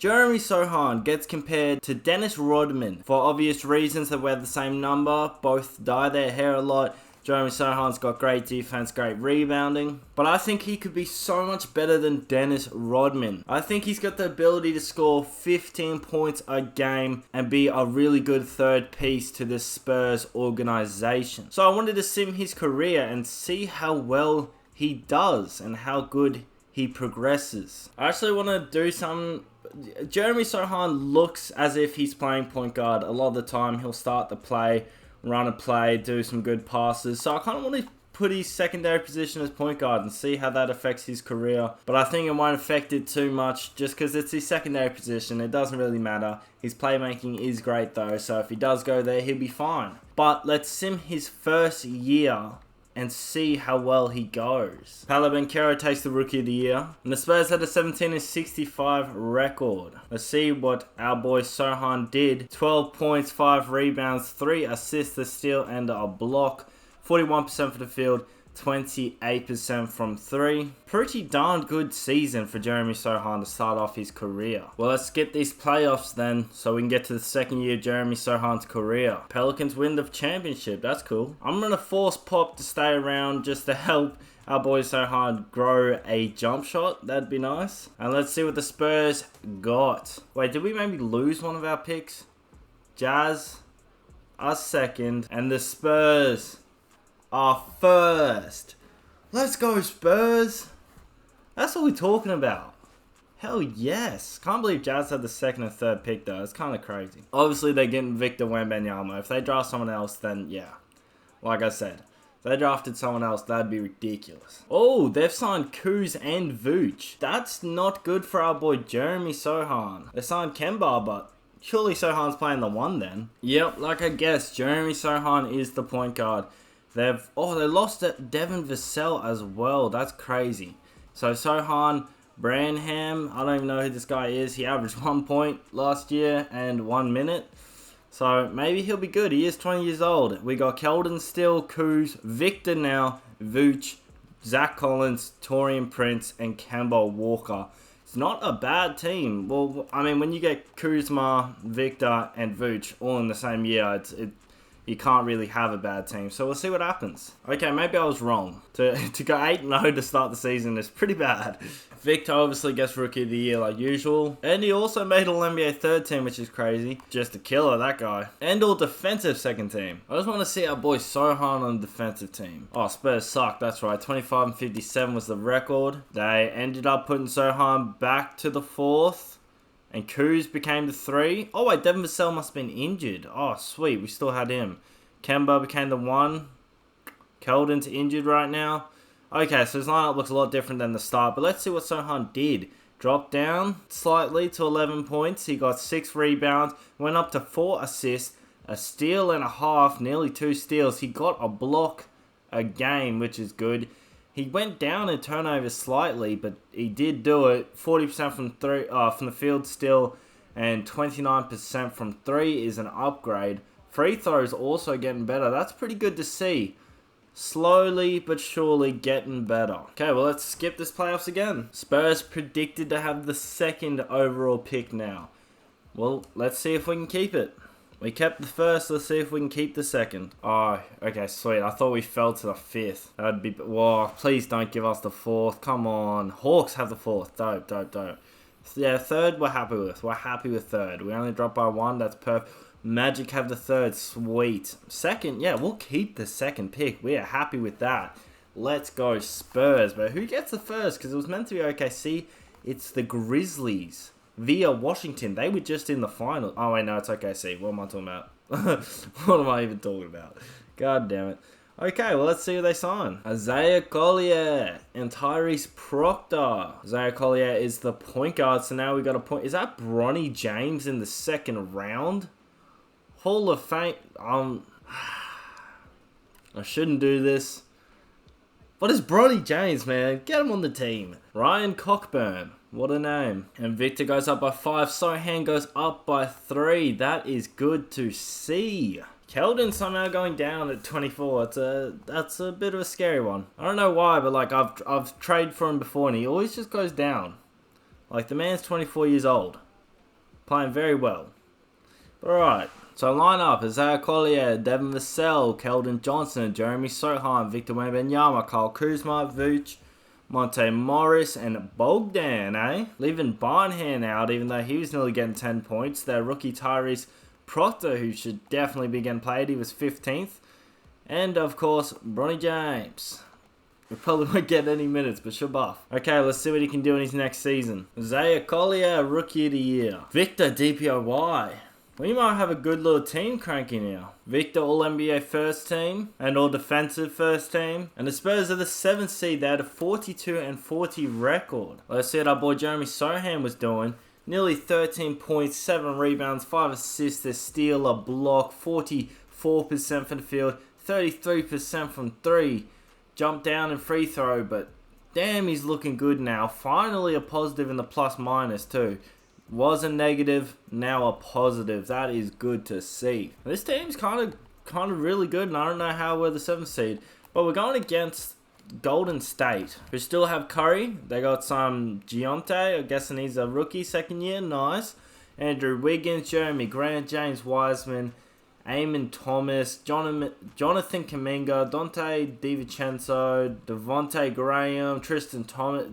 Jeremy Sochan gets compared to Dennis Rodman for obvious reasons. They wear the same number, both dye their hair a lot. Jeremy Sochan's got great defense, great rebounding. But I think he could be so much better than Dennis Rodman. I think he's got the ability to score 15 points a game and be a really good third piece to this Spurs organization. So I wanted to sim his career and see how well he does and how good he progresses. I actually want to do some... Jeremy Sochan looks as if he's playing point guard. A lot of the time he'll start the play, run a play, do some good passes. So I kind of want to put his secondary position as point guard and see how that affects his career. But I think it won't affect it too much just because it's his secondary position. It doesn't really matter. His playmaking is great though, so if he does go there, he'll be fine. But let's sim his first year and see how well he goes. Paolo Banchero takes the Rookie of the Year. And the Spurs had a 17-65 record. Let's see what our boy Sochan did. 12 points, 5 rebounds, 3 assists, a steal, and a block. 41% for the field, 28% from 3. Pretty darn good season for Jeremy Sochan to start off his career. Well, let's skip these playoffs then, so we can get to the second year of Jeremy Sochan's career. Pelicans win the championship, that's cool. I'm going to force Pop to stay around just to help our boy Sochan grow a jump shot. That'd be nice. And let's see what the Spurs got. Wait, did we maybe lose one of our picks? Jazz, us second, and the Spurs are first. Let's go Spurs. That's what we're talking about. Hell yes. Can't believe Jazz had the second and third pick though. It's kind of crazy. Obviously they're getting Victor Wembanyama. If they draft someone else, then yeah. Like I said, if they drafted someone else, that'd be ridiculous. Oh, they've signed Kuz and Vooch. That's not good for our boy Jeremy Sochan. They signed Kemba, but surely Sochan's playing the 1 then. Yep, like I guessed, Jeremy Sochan is the point guard. They lost Devin Vassell as well. That's crazy. So Sochan, Branham, I don't even know who this guy is. He averaged 1 point last year and 1 minute. So maybe he'll be good. He is 20 years old. We got Keldon Still, Kuz, Victor now, Vooch, Zach Collins, Taurean Prince, and Kemba Walker. It's not a bad team. Well, I mean, when you get Kuzma, Victor, and Vooch all in the same year, you can't really have a bad team. So we'll see what happens. Okay, maybe I was wrong. To go 8-0 to start the season is pretty bad. Victor obviously gets Rookie of the Year like usual. And he also made All-NBA third team, which is crazy. Just a killer, that guy. And all defensive second team. I just want to see our boy Sochan on the defensive team. Oh, Spurs suck, that's right. 25-57 was the record. They ended up putting Sochan back to the 4th. And Kuz became the 3. Oh wait, Devin Vassell must have been injured. Oh sweet, we still had him. Kemba became the 1. Keldon's injured right now. Okay, so his lineup looks a lot different than the start. But let's see what Sochan did. Dropped down slightly to 11 points. He got 6 rebounds. Went up to 4 assists. A steal and a half. Nearly 2 steals. He got a block a game, which is good. He went down in turnovers slightly, but he did do it. 40% from the field still, and 29% from 3 is an upgrade. Free throws also getting better. That's pretty good to see. Slowly but surely getting better. Okay, well let's skip this playoffs again. Spurs predicted to have the 2nd overall pick now. Well, let's see if we can keep it. We kept the 1st, let's see if we can keep the 2nd. Oh, okay, sweet. I thought we fell to the 5th. That'd be... Whoa, please don't give us the 4th. Come on. Hawks have the 4th. Dope. Yeah, 3rd we're happy with. We're happy with 3rd. We only dropped by 1. That's perfect. Magic have the 3rd. Sweet. 2nd, yeah, we'll keep the 2nd pick. We are happy with that. Let's go Spurs. But who gets the 1st? Because it was meant to be OKC. It's the Grizzlies. Via Washington. They were just in the final. Oh, wait, no, it's OKC. What am I talking about? What am I even talking about? God damn it. Okay, well, let's see who they sign. Isaiah Collier and Tyrese Proctor. Isaiah Collier is the point guard, so now we got a point. Is that Bronny James in the 2nd round? Hall of Fame. I shouldn't do this. What is Bronny James, man? Get him on the team. Ryan Cockburn. What a name. And Victor goes up by 5. Sochan goes up by 3. That is good to see. Keldon somehow going down at 24. That's a bit of a scary one. I don't know why, but like I've traded for him before and he always just goes down. Like the man's 24 years old. Playing very well. Alright, so line up: Isaiah Collier, Devin Vassell, Keldon Johnson, Jeremy Sochan, Victor Wembanyama, Kyle Kuzma, Vooch, Monte Morris, and Bogdan, eh? Leaving Barnhand out, even though he was nearly getting 10 points. Their rookie Tyrese Proctor, who should definitely be getting played, he was 15th. And, of course, Bronny James. We probably won't get any minutes, but sure buff. Okay, let's see what he can do in his next season. Isaiah Collier, Rookie of the Year. Victor, DPOY. We might have a good little team cranking now. Victor, All-NBA first team and All-Defensive first team. And the Spurs are the 7th seed. They had a 42-40 record. Let's see what our boy Jeremy Sochan was doing. Nearly 13 points, 7 rebounds, 5 assists, a steal, a block, 44% from the field, 33% from 3. Jump down and free throw, but damn, he's looking good now. Finally a positive in the plus-minus too. Was a negative, now a positive. That is good to see. This team's kind of really good, and I don't know how we're the 7th seed. But we're going against Golden State, who still have Curry. They got some Giunte. I'm guessing he's a rookie, 2nd year. Nice. Andrew Wiggins, Jeremy Grant, James Wiseman, Eamon Thomas, Jonathan Kuminga, Dante DiVincenzo, Devontae Graham, Tristan Thomas.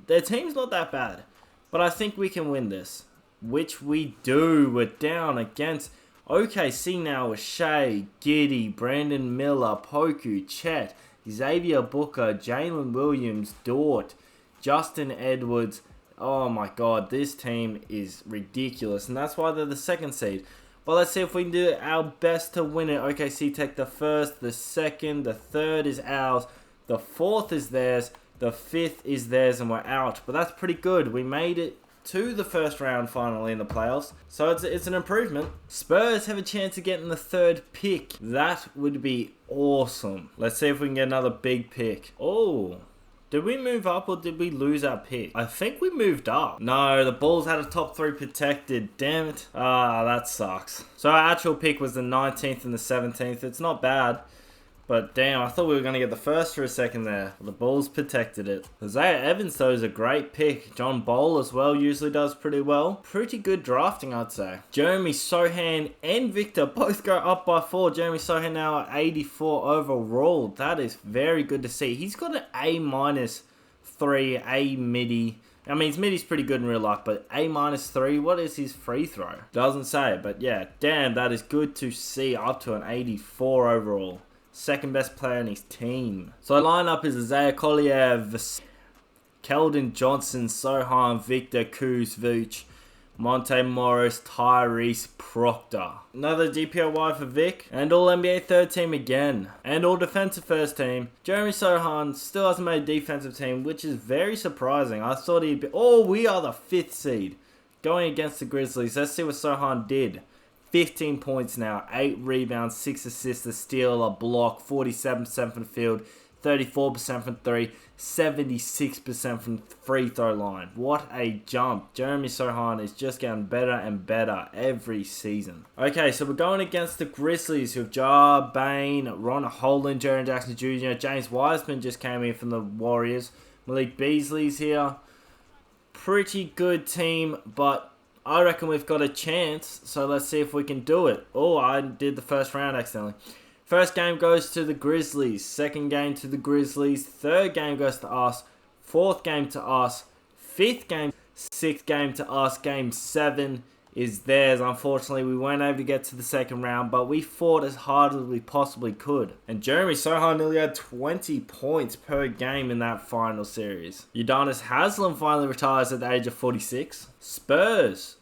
Their team's not that bad. But I think we can win this. Which we do. We're down against OKC now with Shea, Giddey, Brandon Miller, Poku, Chet, Xavier Booker, Jalen Williams, Dort, Justin Edwards. Oh my god, this team is ridiculous. And that's why they're the 2nd seed. But let's see if we can do our best to win it. OKC take the 1st, the 2nd, the 3rd is ours, the 4th is theirs, the 5th is theirs, and we're out. But that's pretty good. We made it to the 1st round finally in the playoffs. So it's an improvement. Spurs have a chance of getting the 3rd pick. That would be awesome. Let's see if we can get another big pick. Oh, did we move up or did we lose our pick? I think we moved up. No, the Bulls had a top 3 protected. Damn it. Ah, that sucks. So our actual pick was the 19th and the 17th. It's not bad. But damn, I thought we were going to get the 1st for a second there. The Bulls protected it. Isaiah Evans, though, is a great pick. John Ball as well usually does pretty well. Pretty good drafting, I'd say. Jeremy Sochan and Victor both go up by 4. Jeremy Sochan now at 84 overall. That is very good to see. He's got an A-3, A midi. I mean, his midi's pretty good in real life, but A-3, what is his free throw? Doesn't say, but yeah, damn, that is good to see. Up to an 84 overall. 2nd best player in his team. So the lineup is Isaiah Collier, Keldon Johnson, Sochan, Victor, Kuz, Vooch, Monte Morris, Tyrese Proctor. Another DPOY for Vic. And All-NBA 3rd team again. And All-Defensive 1st team. Jeremy Sochan still hasn't made a defensive team, which is very surprising. I thought he'd be... Oh, we are the 5th seed. Going against the Grizzlies. Let's see what Sochan did. 15 points now, 8 rebounds, 6 assists, a steal, a block, 47% from the field, 34% from 3, 76% from free throw line. What a jump. Jeremy Sochan is just getting better and better every season. Okay, so we're going against the Grizzlies who have Ja, Bain, Ron Holland, Jaren Jackson Jr., James Wiseman just came in from the Warriors, Malik Beasley's here. Pretty good team, but I reckon we've got a chance, so let's see if we can do it. Oh, I did the 1st round accidentally. 1st game goes to the Grizzlies. 2nd game to the Grizzlies. 3rd game goes to us. 4th game to us. 5th game, 6th game to us. Game 7 is theirs. Unfortunately, we weren't able to get to the 2nd round, but we fought as hard as we possibly could. And Jeremy Sochan nearly had 20 points per game in that final series. Udonis Haslem finally retires at the age of 46. Spurs.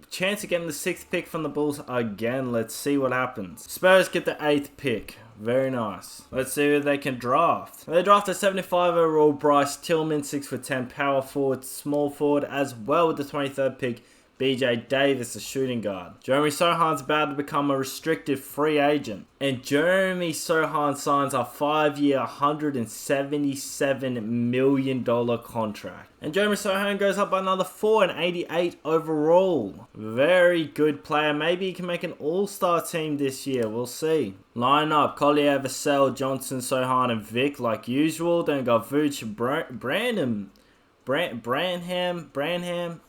Chance of getting the 6th pick from the Bulls again. Let's see what happens. Spurs get the 8th pick. Very nice. Let's see who they can draft. They draft a 75 overall Bryce Tillman, 6'10", power forward, small forward, as well with the 23rd pick. BJ Davis, a shooting guard. Jeremy Sochan's about to become a restricted free agent. And Jeremy Sochan signs a 5-year, $177 million contract. And Jeremy Sochan goes up by another 4 and 88 overall. Very good player. Maybe he can make an all-star team this year. We'll see. Line up: Collier, Vassell, Johnson, Sochan, and Vic like usual. Then got Vooch, Branham.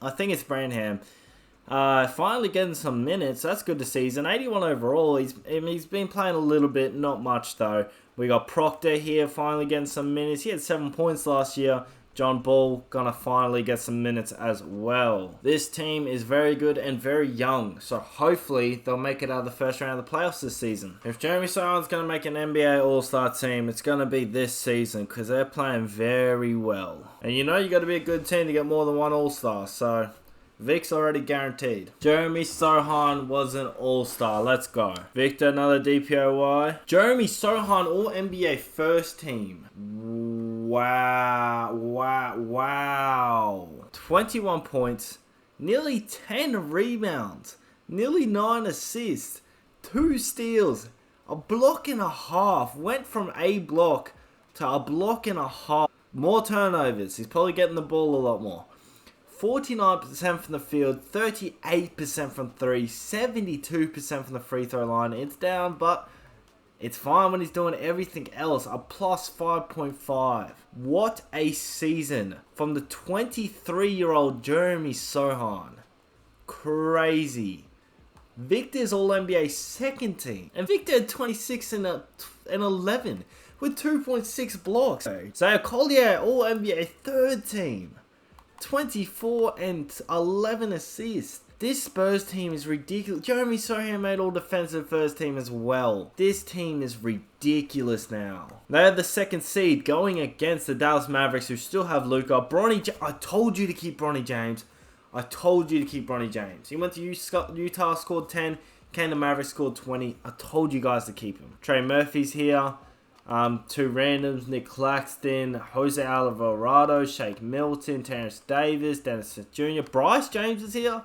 I think it's Branham. Finally getting some minutes. That's good to see. He's an 81 overall. He's been playing a little bit, not much though. We got Proctor here finally getting some minutes. He had 7 points last year. John Ball gonna finally get some minutes as well. This team is very good and very young, so hopefully they'll make it out of the first round of the playoffs this season. If Jeremy Sochan's gonna make an NBA All-Star team, it's gonna be this season because they're playing very well. And you know you gotta be a good team to get more than one All-Star, so Vic's already guaranteed. Jeremy Sochan was an all-star. Let's go. Victor, another DPOY. Jeremy Sochan, all-NBA first team. Wow. 21 points. Nearly 10 rebounds. Nearly 9 assists. 2 steals. A block and a half. Went from a block to a block and a half. More turnovers. He's probably getting the ball a lot more. 49% from the field, 38% from 3, 72% from the free throw line. It's down, but it's fine when he's doing everything else. A plus 5.5. What a season from the 23-year-old Jeremy Sochan. Crazy. Victor's All-NBA second team. And Victor had 26 and 11 with 2.6 blocks. So Collier, All-NBA third team. 24 and 11 assists. This Spurs team is ridiculous. Jeremy Sochan made all defensive first team as well. This team is ridiculous now. They are the second seed going against the Dallas Mavericks, who still have Luka. I told you to keep Bronny James. I told you to keep Bronny James. He went to Utah, scored 10. Came to Mavericks, scored 20. I told you guys to keep him. Trey Murphy's here. 2 randoms, Nick Claxton, Jose Alvarado, Shake Milton, Terrence Davis, Dennis Smith Jr. Bryce James is here.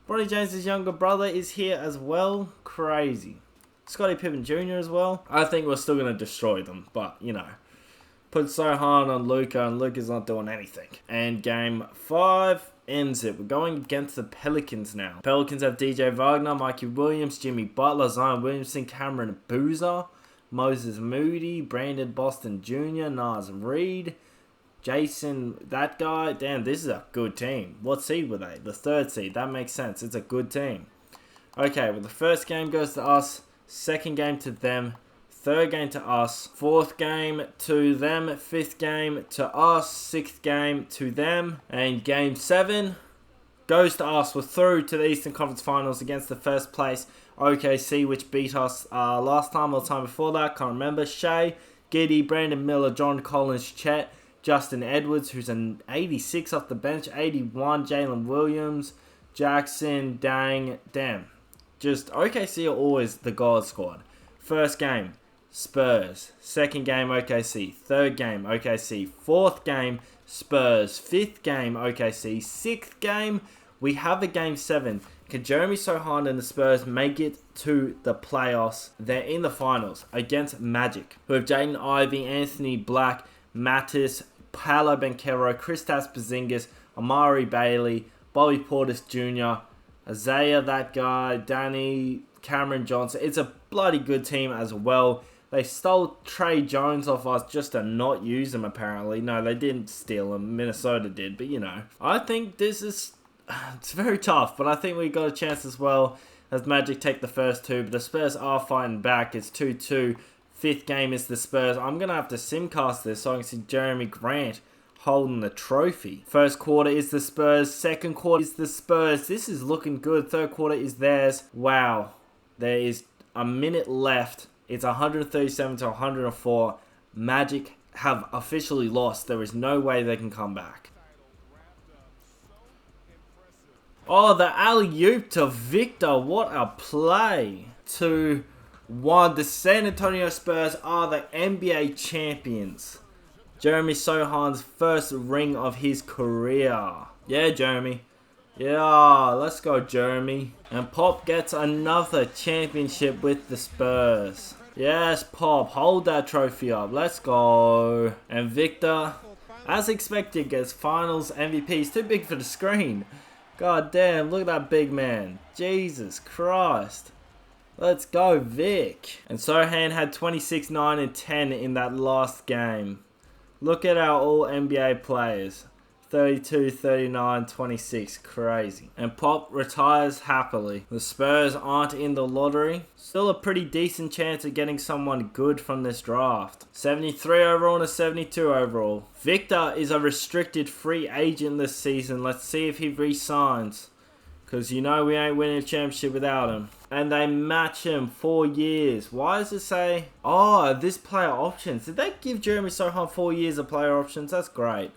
Bronny James' younger brother is here as well. Crazy. Scottie Pippen Jr. as well. I think we're still going to destroy them, but, you know. Put Sochan on Luka, and Luka's not doing anything. And game 5 ends it. We're going against the Pelicans now. Pelicans have DJ Wagner, Mikey Williams, Jimmy Butler, Zion Williamson, Cameron Boozer, Moses Moody, Brandon Boston Jr., Naz Reid, Jason, that guy. Damn, this is a good team. What seed were they? The 3rd seed. That makes sense. It's a good team. Okay, well, the first game goes to us. Second game to them. 3rd game to us. 4th game to them. 5th game to us. 6th game to them. And game 7 goes to us. We're through to the Eastern Conference Finals against the first place OKC, which beat us last time or the time before that. Can't remember. Shea, Giddey, Brandon Miller, John Collins, Chet, Justin Edwards, who's an 86 off the bench, 81, Jalen Williams, Jackson, damn. Just OKC are always the God squad. First game, Spurs. Second game, OKC. 3rd game, OKC. 4th game, Spurs. 5th game, OKC. 6th game, we have a game 7. Can Jeremy Sochan and the Spurs make it to the playoffs? They're in the finals against Magic, who have Jaden Ivey, Anthony Black, Mattis, Paolo Banchero, Kristaps Porzingis, Amari Bailey, Bobby Portis Jr., Isaiah, that guy, Danny, Cameron Johnson. It's a bloody good team as well. They stole Trey Jones off us just to not use him, apparently. No, they didn't steal him. Minnesota did, but you know. I think this is... It's very tough, but I think we got a chance as well as Magic take the first 2. But the Spurs are fighting back. It's 2-2. 5th game is the Spurs. I'm going to have to simcast this so I can see Jeremy Grant holding the trophy. First quarter is the Spurs. Second quarter is the Spurs. This is looking good. Third quarter is theirs. Wow. There is a minute left. It's 137 to 104. Magic have officially lost. There is no way they can come back. Oh, the alley-oop to Victor. What a play. 2-1. The San Antonio Spurs are the NBA champions. Jeremy Sochan's first ring of his career. Yeah, Jeremy. Yeah, let's go, Jeremy. And Pop gets another championship with the Spurs. Yes, Pop. Hold that trophy up. Let's go. And Victor, as expected, gets finals MVP. He's too big for the screen. God damn, look at that big man. Jesus Christ. Let's go, Vic. And Sochan had 26, 9, and 10 in that last game. Look at our all-NBA players. 32, 39, 26. Crazy. And Pop retires happily. The Spurs aren't in the lottery. Still a pretty decent chance of getting someone good from this draft. 73 overall and a 72 overall. Victor is a restricted free agent this season. Let's see if he re-signs. Because you know we ain't winning a championship without him. And they match him 4 years. Why does it say, oh, this player options? Did they give Jeremy Sochan 4 years of player options? That's great.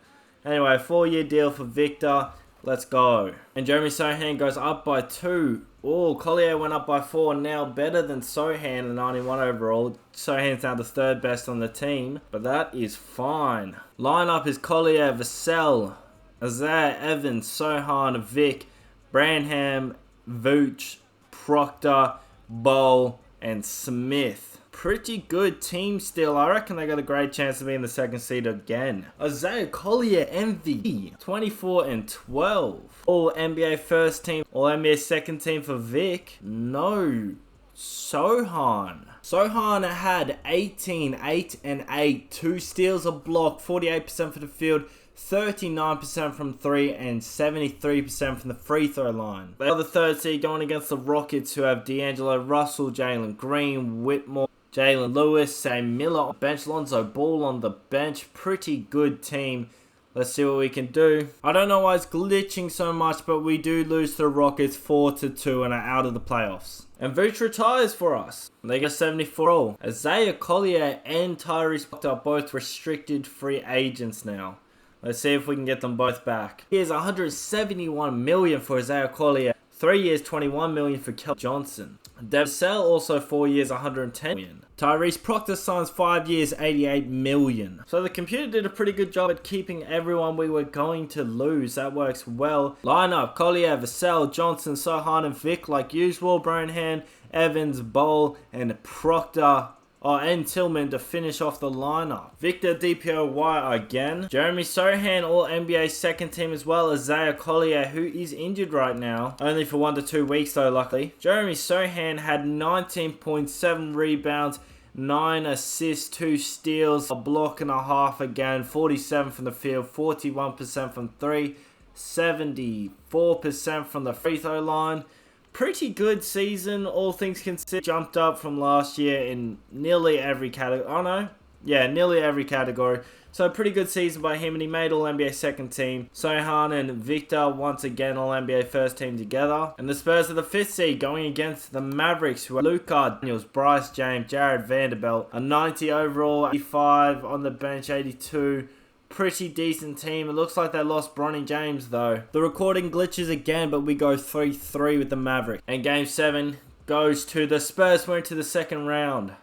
Anyway, 4-year deal for Victor. Let's go. And Jeremy Sochan goes up by 2. Oh, Collier went up by 4. Now better than Sochan, the 91 overall. Sochan's now the 3rd best on the team. But that is fine. Lineup is Collier, Vassell, Isaiah Evans, Sochan, Vic, Branham, Vooch, Proctor, Bowl, and Smith. Pretty good team still. I reckon they got a great chance of being the 2nd seed again. Isaiah Collier, MVP, 24 and 12. All NBA first team, all NBA second team for Vic. No, Sochan. Sochan had 18, 8 and 8, 2 steals, a block, 48% for the field, 39% from 3 and 73% from the free throw line. They are the 3rd seed going against the Rockets, who have D'Angelo Russell, Jalen Green, Whitmore, Jalen Lewis, Sam Miller on the bench, Lonzo Ball on the bench. Pretty good team. Let's see what we can do. I don't know why it's glitching so much, but we do lose to the Rockets 4-2 and are out of the playoffs. And Vooch retires for us. They get 74 all. Isaiah Collier and Tyrese Proctor are both restricted free agents now. Let's see if we can get them both back. Here's $171 million for Isaiah Collier. 3 years, $21 million for Kel Johnson. Devsell also 4 years, $110 million. Tyrese Proctor signs 5 years, $88 million. So the computer did a pretty good job at keeping everyone we were going to lose. That works well. Lineup, Collier, Vassell, Johnson, Sochan, and Vic like usual. Branham, Evans, Bowl, and Proctor. Oh, and Tillman to finish off the lineup. Victor DPOY again. Jeremy Sochan, all NBA 2nd team as well. Isaiah Collier, who is injured right now. Only for 1 to 2 weeks though, luckily. Jeremy Sochan had 19.7 rebounds, 9 assists, 2 steals, a block and a half again. 47 from the field, 41% from 3, 74% from the free throw line. Pretty good season, all things considered. Jumped up from last year in nearly every category. Oh no, yeah, nearly every category. So pretty good season by him, and he made all NBA 2nd team. Sochan and Victor once again all NBA 1st team together. And the Spurs are the 5th seed going against the Mavericks, who are Luka Daniels, Bryce James, Jared Vanderbilt. A 90 overall, 85 on the bench, 82. Pretty decent team. It looks like they lost Bronny James though. The recording glitches again, but we go 3-3 with the Mavericks. And game 7 goes to the Spurs. We're into the 2nd round.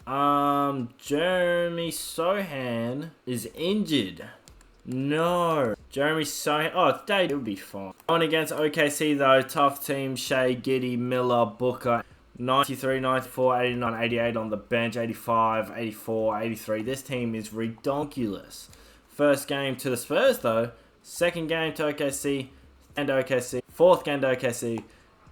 Jeremy Sochan is injured. No. Jeremy Sochan. Oh, today it would be fine. Going against OKC though. Tough team. Shea, Giddey, Miller, Booker. 93, 94, 89, 88 on the bench. 85, 84, 83. This team is ridiculous. First game to the Spurs though, 2nd game to OKC, and OKC, 4th game to OKC,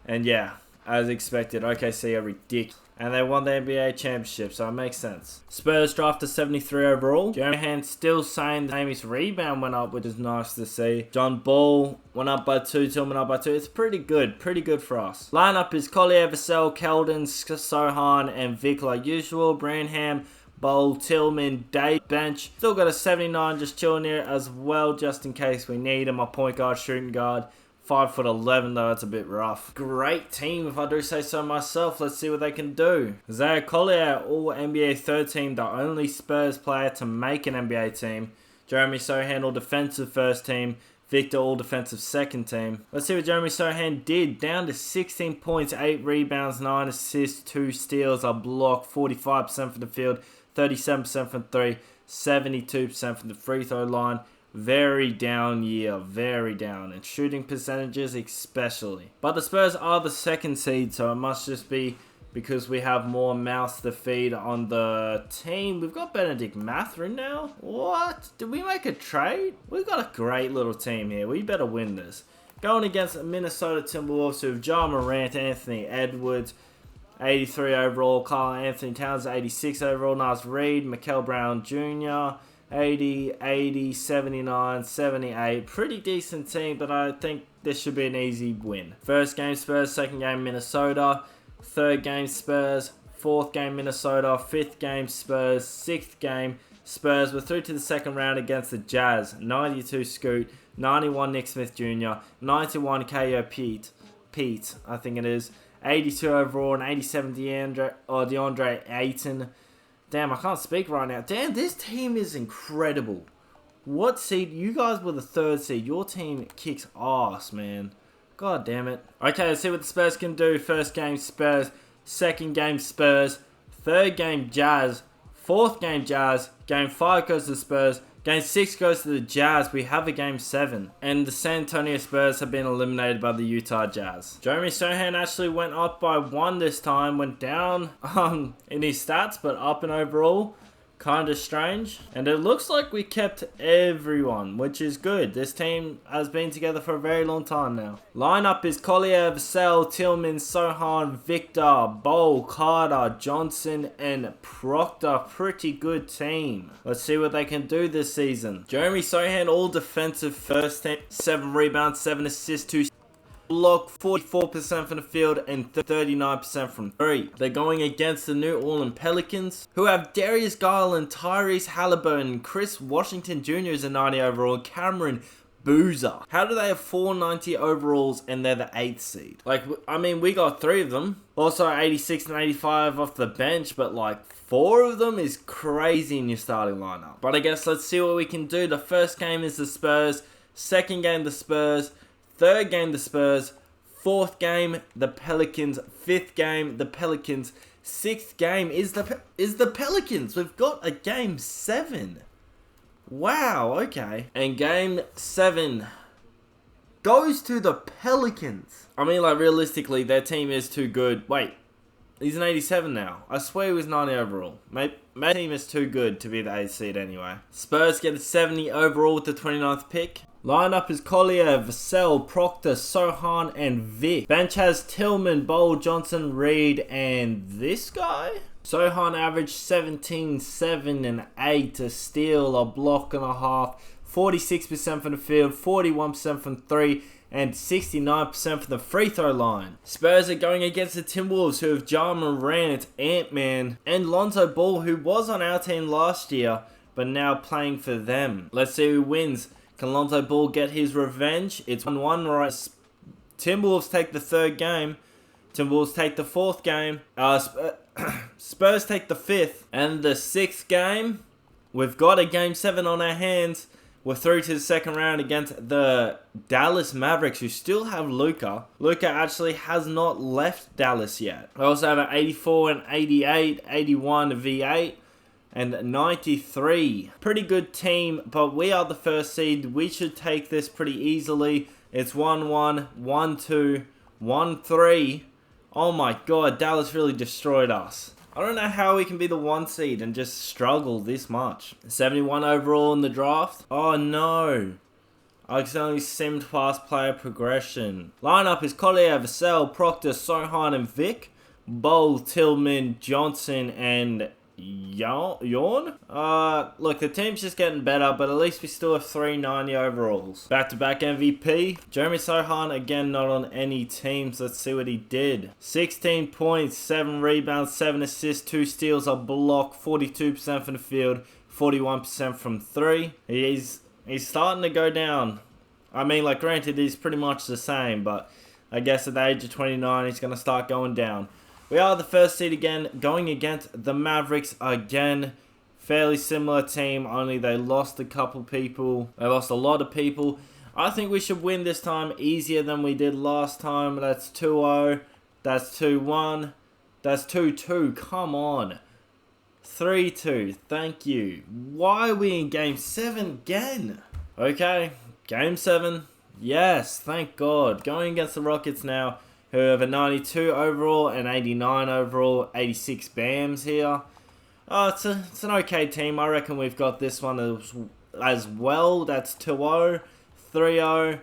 and yeah, as expected, OKC are ridiculous. And they won the NBA championship, so it makes sense. Spurs drafted 73 overall. Jeremy Sochan still saying the same. His rebound went up, which is nice to see. John Ball went up by 2, Tillman up by 2. It's pretty good for us. Lineup is Collier, Vassell, Keldon, Sochan, and Vic like usual. Branham, Bowl, Tillman, Dave, bench. Still got a 79 just chilling here as well, just in case we need him. My point guard, shooting guard. 5'11" though, that's a bit rough. Great team, if I do say so myself. Let's see what they can do. Isaiah Collier, all NBA 3rd team, the only Spurs player to make an NBA team. Jeremy Sochan, all defensive 1st team. Victor, all defensive 2nd team. Let's see what Jeremy Sochan did. Down to 16 points, 8 rebounds, 9 assists, 2 steals, a block, 45% from the field, 37% from 3, 72% from the free throw line. Very down year, very down. And shooting percentages especially. But the Spurs are the 2nd seed, so it must just be because we have more mouths to feed on the team. We've got Benedict Mathurin now? What? Did we make a trade? We've got a great little team here. We better win this. Going against Minnesota Timberwolves, who have John Morant, Anthony Edwards, 83 overall, Karl Anthony Towns, 86 overall, Nas Reed, Mikel Brown Jr., 80, 80, 79, 78. Pretty decent team, but I think this should be an easy win. First game Spurs, second game Minnesota, third game Spurs, fourth game Minnesota, fifth game Spurs, sixth game Spurs. We're through to the second round against the Jazz. 92 Scoot, 91 Nick Smith Jr., 91 KO Pete, I think it is. 82 overall and 87 DeAndre Ayton. Damn, I can't speak right now. Damn, this team is incredible. What seed? You guys were the third seed. Your team kicks ass, man. God damn it. Okay, let's see what the Spurs can do. First game Spurs. Second game Spurs. Third game Jazz. Fourth game Jazz. Game 5 goes to the Spurs. Game 6 goes to the Jazz. We have a Game 7. And the San Antonio Spurs have been eliminated by the Utah Jazz. Jeremy Sochan actually went up by 1 this time. Went down in his stats, but up in overall. Kind of strange. And it looks like we kept everyone, which is good. This team has been together for a very long time now. Lineup is Collier, Vassell, Tillman, Sochan, Victor, Bowl, Carter, Johnson, and Proctor. Pretty good team. Let's see what they can do this season. Jeremy Sochan, all defensive first team. 7 rebounds, 7 assists, 2 block, 44% from the field and 39% from 3. They're going against the New Orleans Pelicans, who have Darius Garland, Tyrese Halliburton, Chris Washington Jr. is a 90 overall, Cameron Boozer. How do they have 490 overalls and they're the 8th seed? Like, I mean, we got 3 of them. Also 86 and 85 off the bench, but like 4 of them is crazy in your starting lineup. But I guess let's see what we can do. The first game is the Spurs, second game the Spurs, third game, the Spurs. Fourth game, the Pelicans. Fifth game, the Pelicans. Sixth game is the Pelicans. We've got a Game 7. Wow, okay. And Game 7 goes to the Pelicans. I mean, like, realistically, their team is too good. Wait, he's an 87 now. I swear he was 90 overall. My team is too good to be the 8th seed anyway. Spurs get a 70 overall with the 29th pick. Lineup is Collier, Vassell, Proctor, Sochan, and Vic. Bench has Tillman, Bowl, Johnson, Reed, and this guy? Sochan averaged 17, 7, and 8, a steal, a block and a half, 46% from the field, 41% from 3, and 69% from the free throw line. Spurs are going against the Timberwolves, who have Ja Morant, Ant-Man, and Lonzo Ball, who was on our team last year, but now playing for them. Let's see who wins. Can Lonzo Ball get his revenge? It's 1-1, right? Timberwolves take the third game. Timberwolves take the fourth game. Spurs take the fifth. And the sixth game, we've got a Game 7 on our hands. We're through to the second round against the Dallas Mavericks, who still have Luka. Luka actually has not left Dallas yet. We also have an 84 and 88, 81 V8. And 93. Pretty good team, but we are the first seed. We should take this pretty easily. It's 1-1, 1-2, 1-3. Oh my god, Dallas really destroyed us. I don't know how we can be the 1 seed and just struggle this much. 71 overall in the draft. Oh no. I accidentally simmed past player progression. Lineup is Collier, Vassell, Proctor, Sochan, and Vic. Bowl, Tillman, Johnson, and Yawn? Look, the team's just getting better, but at least we still have 390 overalls. Back-to-back MVP. Jeremy Sochan, again, not on any teams. Let's see what he did. 16 points, 7 rebounds, 7 assists, 2 steals, a block, 42% from the field, 41% from 3. He's starting to go down. I mean, like, granted, he's pretty much the same, but I guess at the age of 29, he's going to start going down. We are the first seed again, going against the Mavericks again. Fairly similar team, only they lost a couple people. They lost a lot of people. I think we should win this time easier than we did last time. That's 2-0. That's 2-1. That's 2-2. Come on. 3-2. Thank you. Why are we in Game 7 again? Okay, Game 7. Yes, thank God. Going against the Rockets now, who have a 92 overall and 89 overall, 86 BAMs here. It's an okay team. I reckon we've got this one as well. That's 2-0, 3-0,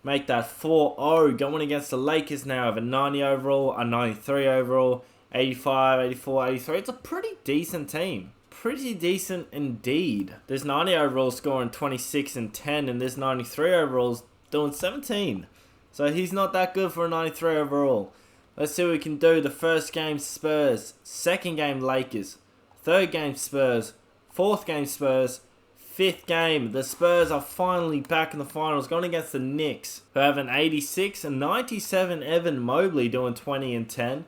make that 4-0. Going against the Lakers now, have a 90 overall, a 93 overall, 85, 84, 83. It's a pretty decent team. pretty decent indeed. This 90 overall scoring 26 and 10, and this 93 overall doing 17. So he's not that good for a 93 overall. Let's see what we can do. The first game Spurs, second game Lakers, third game Spurs, fourth game Spurs, fifth game. The Spurs are finally back in the finals, going against the Knicks, who have an 86 and 97 Evan Mobley doing 20 and 10.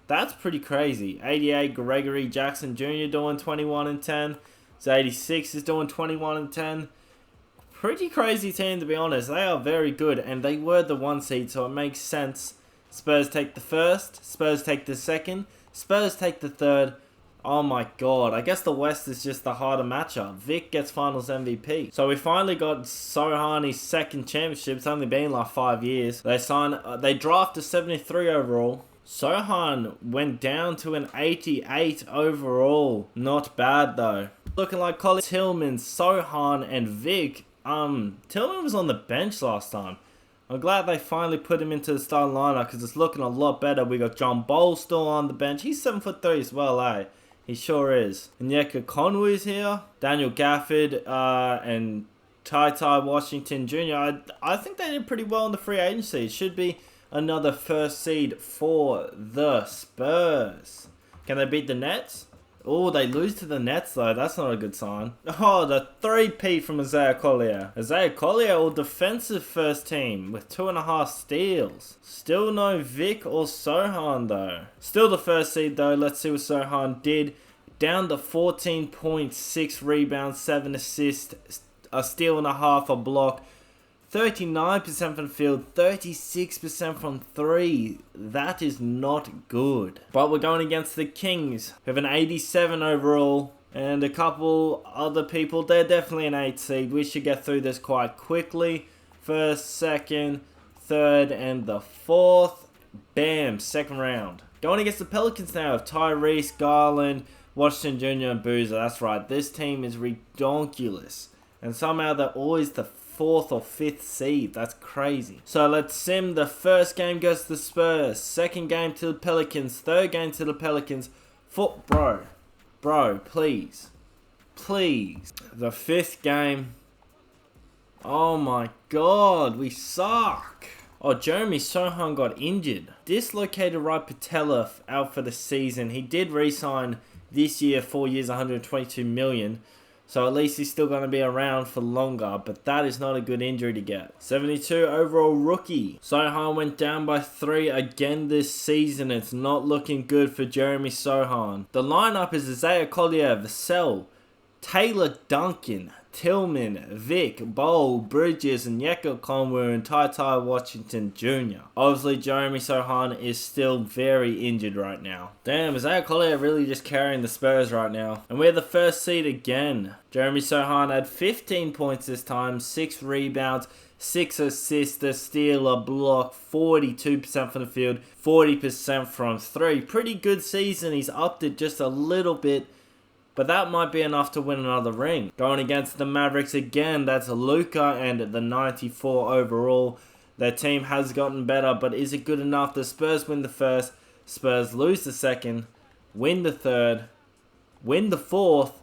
That's pretty crazy. 88 Gregory Jackson Jr. doing 21 and 10. So 86 is doing 21 and 10. Pretty crazy team, to be honest. They are very good, and they were the 1 seed, so it makes sense. Spurs take the first, Spurs take the second, Spurs take the third. Oh my god, I guess the West is just the harder matchup. Vic gets finals MVP. So we finally got Sochan his second championship. It's only been like 5 years. They drafted 73 overall. Sochan went down to an 88 overall. Not bad though. Looking like Colin Tillman, Sochan and Vic. Tillman was on the bench last time. I'm glad they finally put him into the starting lineup because it's looking a lot better. We got John Bol still on the bench. He's 7'3" as well, eh? He sure is. Onyeka Okongwu is here. Daniel Gafford and Ty Washington Jr. I think they did pretty well in the free agency. It should be another first seed for the Spurs. Can they beat the Nets? Oh, they lose to the Nets though. That's not a good sign. Oh, the 3-peat from Isaiah Collier. Isaiah Collier, all defensive first team with 2.5 steals. Still no Vic or Sochan though. Still the first seed though. Let's see what Sochan did. Down to 14.6 rebounds, 7 assists, a steal and a half, a block. 39% from the field, 36% from 3. That is not good. But we're going against the Kings. We have an 87 overall and a couple other people. They're definitely an 8 seed. We should get through this quite quickly. First, second, third, and the fourth. Bam, second round. Going against the Pelicans now of Tyrese, Garland, Washington Jr. and Boozer. That's right. This team is redonkulous. And somehow they're always the 4th or 5th seed. That's crazy. So let's sim. The first game goes to the Spurs. Second game to the Pelicans. Third game to the Pelicans. Bro, please. Please. The 5th game. Oh my god, we suck. Oh, Jeremy Sochan got injured. Dislocated right patella out for the season. He did re-sign this year, 4 years, 122 million. So at least he's still going to be around for longer, but that is not a good injury to get. 72 overall rookie. Sochan went down by 3 again this season. It's not looking good for Jeremy Sochan. The lineup is Isaiah Collier, Vassell, Taylor Duncan, Tillman, Vic, Bol, Bridges, and Onyeka Okongwu and Ty Washington Jr. Obviously, Jeremy Sochan is still very injured right now. Damn, Isaiah Collier really just carrying the Spurs right now. And we're the first seed again. Jeremy Sochan had 15 points this time, 6 rebounds, 6 assists, a steal, a block, 42% from the field, 40% from 3. Pretty good season. He's upped it just a little bit. But that might be enough to win another ring. Going against the Mavericks again, that's Luka and the 94 overall. Their team has gotten better, but is it good enough? The Spurs win the first, Spurs lose the second, win the third, win the fourth.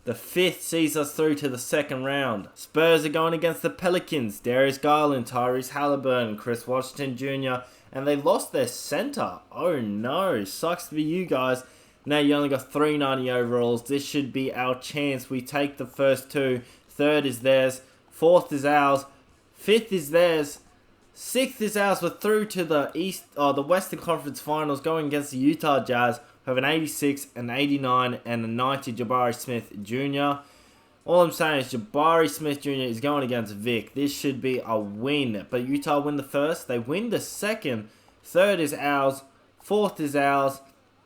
The 5th sees us through to the second round. Spurs are going against the Pelicans. Darius Garland, Tyrese Halliburton, Chris Washington Jr. And they lost their center. Oh no, sucks to be you guys. Now you only got 390 overalls. This should be our chance. We take the first 2. Third is theirs. Fourth is ours. Fifth is theirs. Sixth is ours. We're through to the Western Conference Finals, going against the Utah Jazz, who have an 86, an 89, and a 90 Jabari Smith Jr. All I'm saying is Jabari Smith Jr. is going against Vic. This should be a win. But Utah win the first. They win the second. Third is ours. Fourth is ours.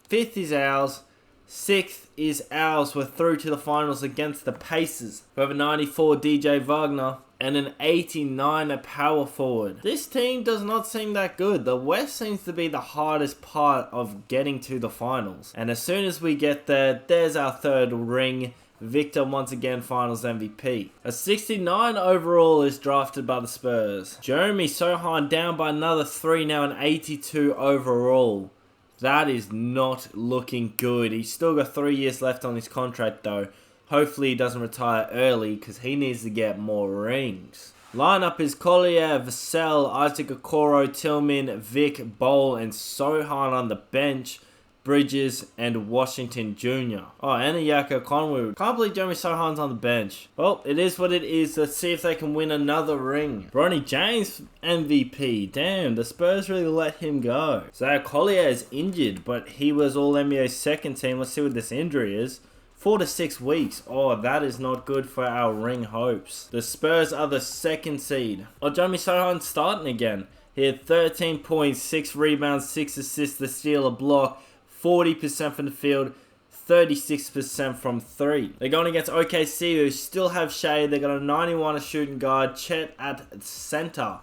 5th is ours. 6th is ours. We're through to the finals against the Pacers. We have a 94 DJ Wagner and an 89 at power forward. This team does not seem that good. The West seems to be the hardest part of getting to the finals. And as soon as we get there, there's our 3rd ring. Victor once again finals MVP. A 69 overall is drafted by the Spurs. Jeremy Sochan down by another 3, now an 82 overall. That is not looking good. He's still got 3 years left on his contract though. Hopefully he doesn't retire early because he needs to get more rings. Lineup is Collier, Vassell, Isaac Okoro, Tillman, Vic, Bowl, and Sochan on the bench. Bridges, and Washington Jr. Oh, and Yako Conway. Can't believe Jeremy Sochan's on the bench. Well, it is what it is. Let's see if they can win another ring. Bronny James, MVP. Damn, the Spurs really let him go. Zach Collier is injured, but he was All-NBA second team. Let's see what this injury is. 4 to 6 weeks. Oh, that is not good for our ring hopes. The Spurs are the second seed. Oh, Jeremy Sochan's starting again. He had 13 points, 6 rebounds, 6 assists, a steal, a block. 40% from the field, 36% from 3. They're going against OKC, who still have Shea. They got a 91 shooting guard, Chet at center.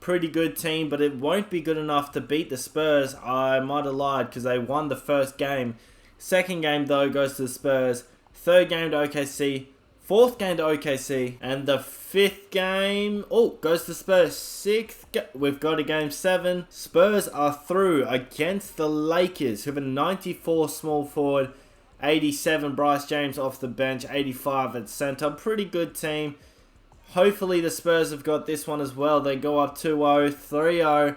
Pretty good team, but it won't be good enough to beat the Spurs. I might have lied because they won the first game. Second game, though, goes to the Spurs. Third game to OKC. Fourth game to OKC. And the fifth game, goes to Spurs. Sixth, we've got a game 7. Spurs are through against the Lakers, who have a 94 small forward, 87 Bryce James off the bench, 85 at center. Pretty good team. Hopefully the Spurs have got this one as well. They go up 2-0, 3-0.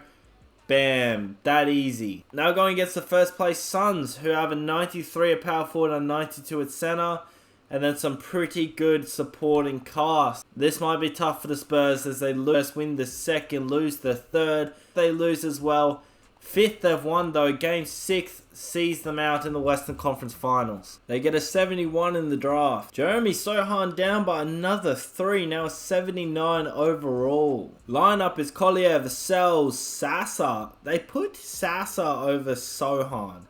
Bam, that easy. Now going against the first place Suns, who have a 93 at power forward and 92 at center. And then some pretty good supporting cast. This might be tough for the Spurs as they win the second, lose the third. They lose as well. Fifth they've won though. Game 6 sees them out in the Western Conference Finals. They get a 71 in the draft. Jeremy Sochan down by another 3. Now a 79 overall. Lineup is Collier, Vassell, Sasa. They put Sasa over Sochan.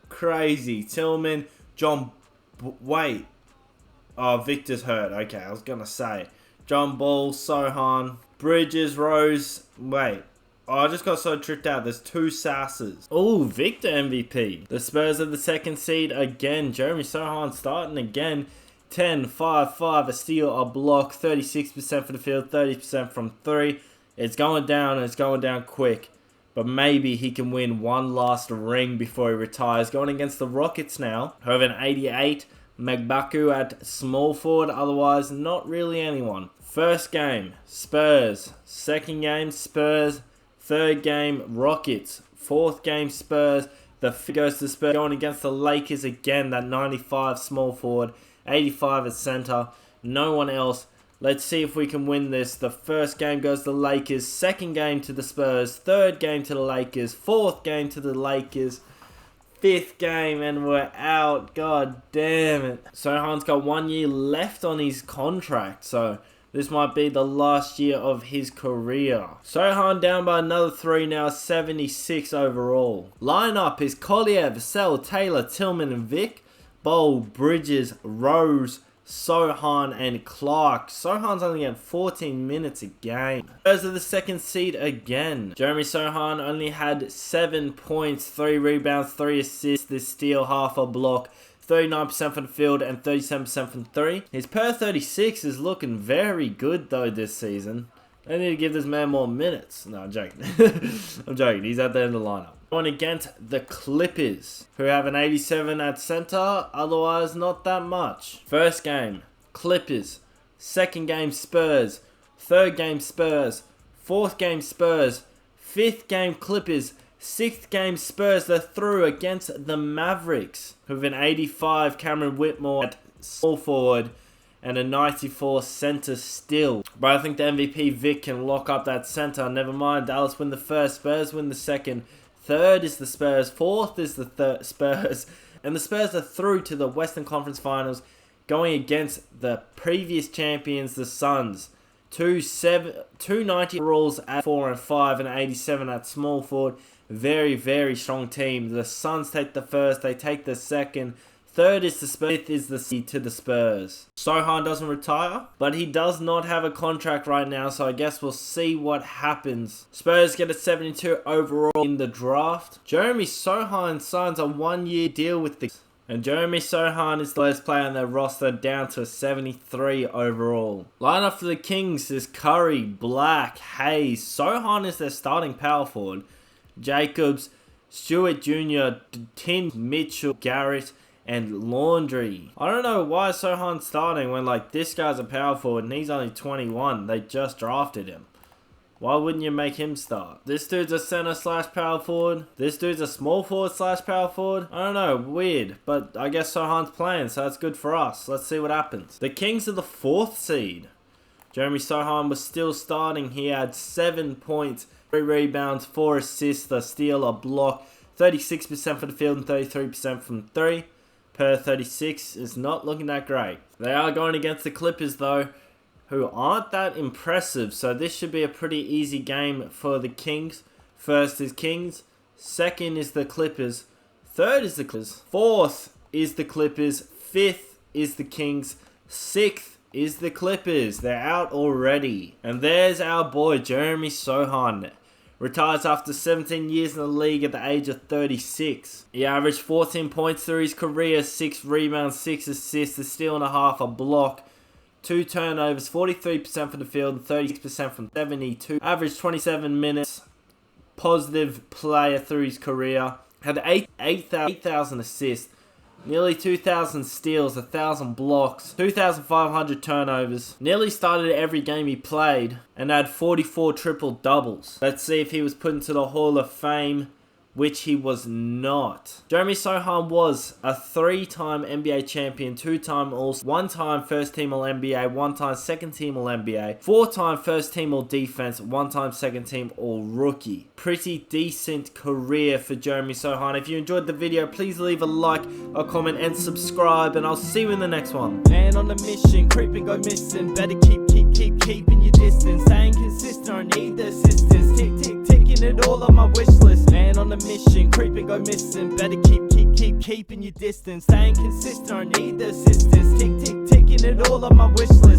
Crazy. Tillman, wait. Oh, Victor's hurt. Okay, I was going to say. John Ball, Sochan, Bridges, Rose. Wait. Oh, I just got so tricked out. There's 2 Sassas. Oh, Victor MVP. The Spurs are the second seed again. Jeremy Sochan starting again. 10, 5, 5. A steal, a block. 36% for the field. 30% from 3. It's going down and it's going down quick. But maybe he can win one last ring before he retires. Going against the Rockets now. Who have an 88. Magbaku at small forward, otherwise not really anyone. First game, Spurs. Second game, Spurs. Third game, Rockets. Fourth game, Spurs. The fifth goes to Spurs. Going against the Lakers again, that 95 small forward, 85 at center. No one else. Let's see if we can win this. The first game goes to the Lakers. Second game to the Spurs. Third game to the Lakers. Fourth game to the Lakers. Fifth game and we're out. God damn it. Sochan's got 1 year left on his contract, so this might be the last year of his career. Sochan down by another 3 now, 76 overall. Lineup is Collier, Vassell, Taylor, Tillman, and Vic. Bowl, Bridges, Rose, Sochan, and Clark. Sochan's only getting 14 minutes a game. Spurs are the second seed again. Jeremy Sochan only had 7 points, 3 rebounds, 3 assists, this steal, half a block, 39% from the field, and 37% from 3. His per 36 is looking very good though this season. They need to give this man more minutes. No, I'm joking. I'm joking. He's at the end of the lineup. Going against the Clippers, who have an 87 at center, otherwise not that much. First game, Clippers. Second game, Spurs. Third game, Spurs. Fourth game, Spurs. Fifth game, Clippers. Sixth game, Spurs. They're through against the Mavericks, who have an 85 Cameron Whitmore at small forward and a 94 center still. But I think the MVP Vic can lock up that center. Never mind, Dallas win the first, Spurs win the second. Third is the Spurs. Fourth is the Spurs. And the Spurs are through to the Western Conference Finals, going against the previous champions, the Suns. 290 rules at 4 and 5 and 87 at small forward. Very, very strong team. The Suns take the first, they take the second. Third is the Spurs. Fifth is the seed to the Spurs. Sochan doesn't retire, but he does not have a contract right now, so I guess we'll see what happens. Spurs get a 72 overall in the draft. Jeremy Sochan signs a 1 year deal with the... And Jeremy Sochan is the last player on their roster, down to a 73 overall. Lineup for the Kings is Curry, Black, Hayes. Sochan is their starting power forward. Jacobs, Stewart Jr., Tim, Mitchell, Garrett, and Laundry. I don't know why Sochan's starting when like this guy's a power forward and he's only 21. They just drafted him. Why wouldn't you make him start? This dude's a center / power forward. This dude's a small forward / power forward. I don't know, weird. But I guess Sochan's playing, so that's good for us. Let's see what happens. The Kings are the 4th seed. Jeremy Sochan was still starting. He had 7 points, 3 rebounds, 4 assists, a steal, a block, 36% for the field and 33% from 3. Per 36 is not looking that great. They are going against the Clippers though, who aren't that impressive. So this should be a pretty easy game for the Kings. First is Kings. Second is the Clippers. Third is the Clippers. Fourth is the Clippers. Fifth is the Kings. Sixth is the Clippers. They're out already. And there's our boy Jeremy Sochan. Retires after 17 years in the league at the age of 36. He averaged 14 points through his career, 6 rebounds, 6 assists, a steal and a half, a block, 2 turnovers, 43% from the field, and 36% from 72. Averaged 27 minutes. Positive player through his career. Had 8,000 assists. Nearly 2,000 steals, 1,000 blocks, 2,500 turnovers. Nearly started every game he played and had 44 triple-doubles. Let's see if he was put into the Hall of Fame, which he was not. Jeremy Sochan was a 3-time NBA champion, 2-time All-Star, 1-time first-team All-NBA, 1-time second-team All-NBA, 4-time first-team All-Defense, 1-time second-team All-Rookie. Pretty decent career for Jeremy Sochan. If you enjoyed the video, please leave a like, a comment, and subscribe, and I'll see you in the next one. Man on the mission, creeping go missing. Better keeping your distance. Staying consistent, I need the assistance. Ticking it all on my wish list. Man on the mission, creeping go missing. Better keeping your distance. Staying consistent, I need the assistance. Ticking it all on my wish list.